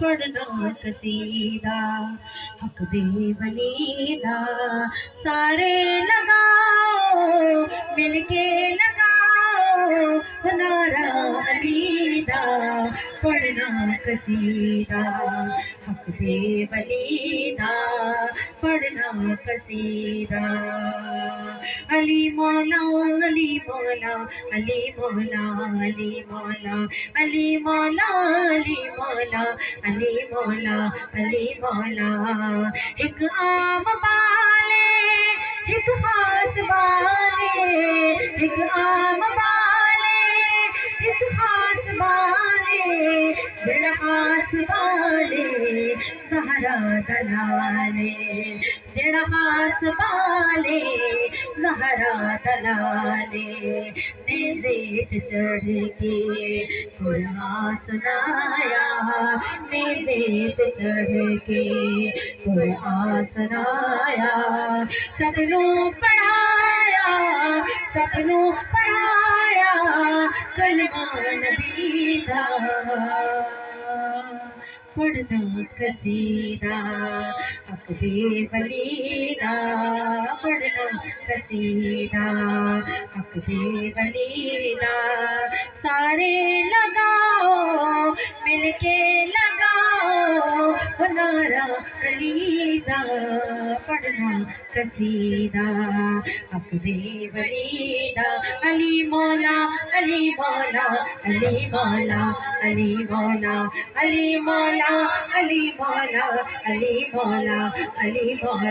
पढ़ना कसीदा हक दे वलीदा सारे लगाओ मिलके लगाओ नारा अलीदा पढ़ना कसीदा हक दे वलीदा पढ़ना कसीदा अली मौला अली मौला अली मौला अली मौला अली मौला अली मौला अली मौला अली मौला एक आम बाले एक खास बाले एक आम बाले एक खास बाले जड़ खास बाले सहरा दलाले जड़ खास बाले सहरा दलाले नेज़ेत चढ़ के कुरान सुनाया नेज़ेत चढ़ के कुरान सुनाया सबनू पढ़ाया सबनू पढ़ाया कलमा नबी दा पढ़ना कसीदा हक दे वलीदा पढ़ना कसीदा हक दे वलीदा सारे लगाओ मिलके लगाओ नारा अलीदा पढ़ना कसीदा हक दे वलीदा अली मौला अली मौला अली मौला अली मौला अली मौला अली मौला अली मौला अली मौला